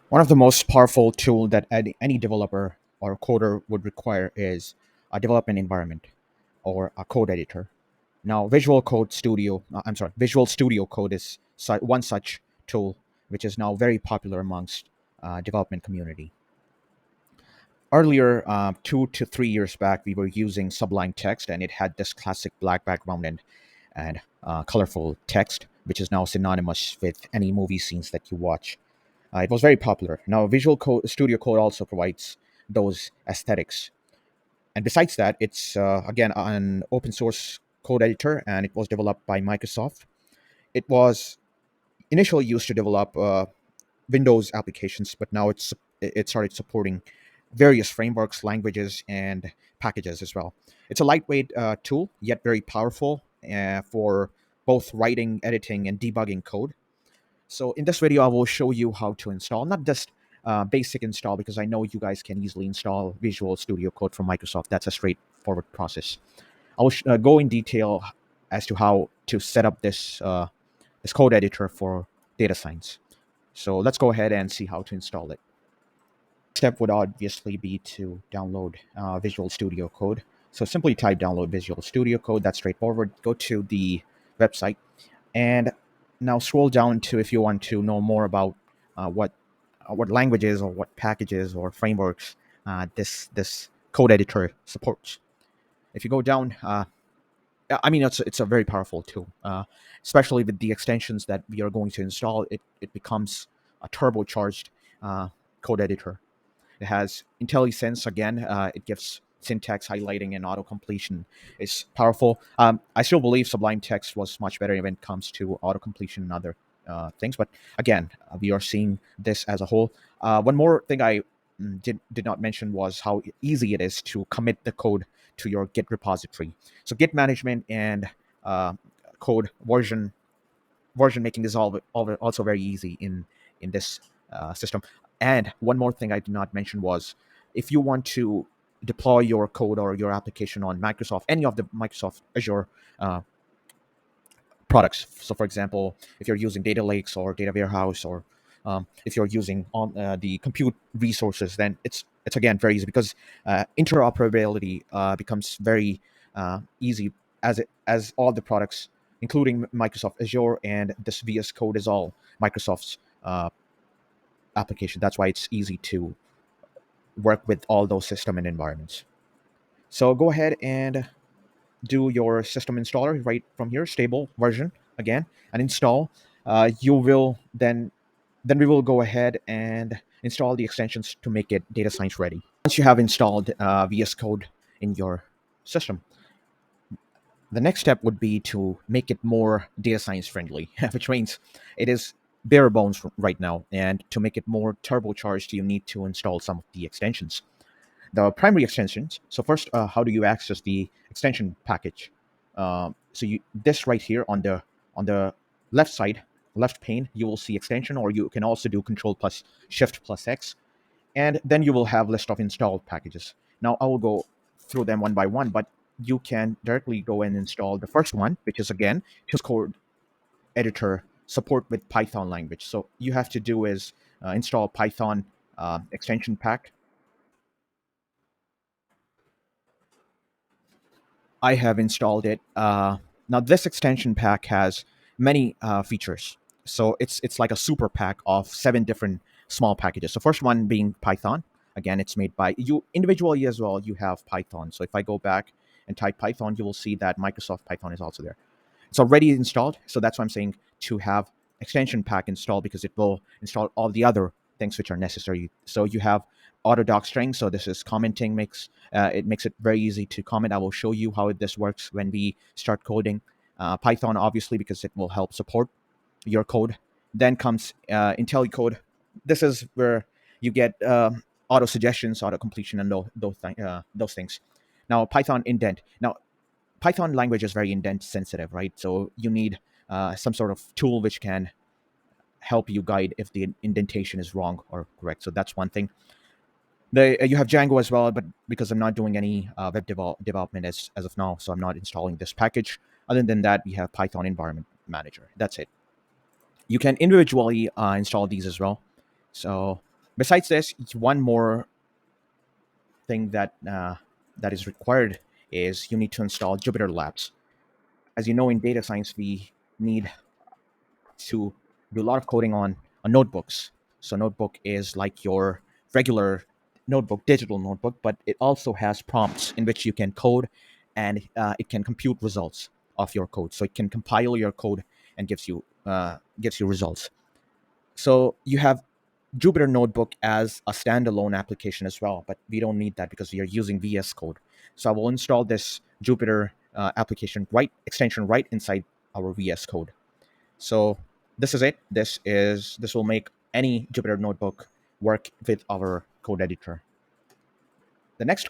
One of the most powerful tool that any developer or coder would require is a development environment or a code editor. Now, Visual Studio Code is one such tool, which is now very popular amongst development community. Earlier, 2 to 3 years back, we were using Sublime Text, and it had this classic black background and colorful text, which is now synonymous with any movie scenes that you watch. It was very popular. Now, Studio Code also provides those aesthetics. And besides that, it's again an open source code editor, and it was developed by Microsoft. It was initially used to develop Windows applications, but now it started supporting various frameworks, languages, and packages as well. It's a lightweight tool, yet very powerful for both writing, editing, and debugging code. So in this video, I will show you how to install, not just basic install, because I know you guys can easily install Visual Studio Code from Microsoft. That's a straightforward process. I will go in detail as to how to set up this code editor for data science. So let's go ahead and see how to install it. Step would obviously be to download Visual Studio Code. So simply type download Visual Studio Code. That's straightforward. Go to the website and now scroll down to if you want to know more about what languages or what packages or frameworks this code editor supports. If you go down, I mean it's a very powerful tool, especially with the extensions that we are going to install. It becomes a turbocharged code editor. It has IntelliSense again. It gives syntax highlighting and auto completion. It's powerful. I still believe Sublime Text was much better when it comes to auto completion and other things. But again, we are seeing this as a whole. One more thing I did not mention was how easy it is to commit the code to your Git repository. So Git management and code version making is also very easy in this system. And one more thing I did not mention was if you want to deploy your code or your application on Microsoft, any of the Microsoft Azure uh, products. So, for example, if you're using data lakes or data warehouse, or if you're using on the compute resources, then it's again very easy because interoperability becomes very easy as all the products, including Microsoft Azure and this VS Code, is all Microsoft's application. That's why it's easy to work with all those system and environments. So go ahead and do your system installer right from here, stable version again, and install. You will then we will go ahead and install the extensions to make it data science ready. Once you have installed VS Code in your system, the next step would be to make it more data science friendly, which means it is bare bones right now. And to make it more turbocharged, you need to install some of the extensions. The primary extensions. So first, how do you access the extension package? So this right here on the left side, left pane, you will see extension, or you can also do Control plus Shift plus X, and then you will have list of installed packages. Now I will go through them one by one, but you can directly go and install the first one, which is again just code editor support with Python language. So you have to do is install Python extension pack. I have installed it. Now this extension pack has many features. So it's like a super pack of 7 different small packages. So first one being Python. Again, it's made by you individually as well. You have Python. So if I go back and type Python, you will see that Microsoft Python is also there. It's already installed. So that's why I'm saying to have extension pack installed, because it will install all the other things which are necessary. So you have autodoc string. So this is commenting makes it makes it very easy to comment. I will show you how this works when we start coding. Python, obviously, because it will help support your code. Then comes IntelliCode. This is where you get auto suggestions, auto completion, and those things. Now Python indent. Now Python language is very indent sensitive, right? So you need some sort of tool which can help you guide if the indentation is wrong or correct. So that's one thing. You have Django as well, but because I'm not doing any development as of now, so I'm not installing this package. Other than that, we have Python Environment Manager. That's it. You can individually install these as well. So Besides this, one more thing that is required is you need to install Jupyter Labs. As you know, in data science, we need to do a lot of coding on notebooks. So notebook is like your regular notebook, digital notebook, but it also has prompts in which you can code, and it can compute results of your code. So it can compile your code and gives you results. So you have Jupyter Notebook as a standalone application as well, but we don't need that because we are using VS Code. So I will install this Jupyter application right extension right inside our VS Code. So this is it. This will make any Jupyter Notebook work with our code editor. The next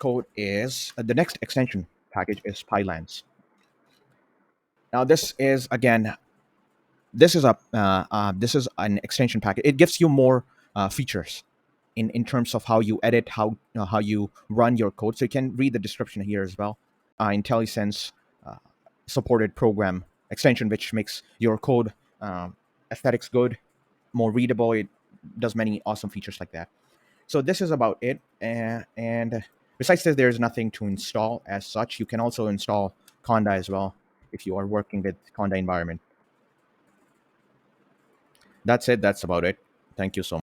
extension package is Pylance. Now this is an extension package. It gives you more features in terms of how you edit, how you run your code. So you can read the description here as well. IntelliSense uh, supported program extension, which makes your code aesthetics good, more readable. It does many awesome features like that. So this is about it. And besides this, there's nothing to install as such. You can also install Conda as well if you are working with Conda environment. That's it. That's about it. Thank you so much.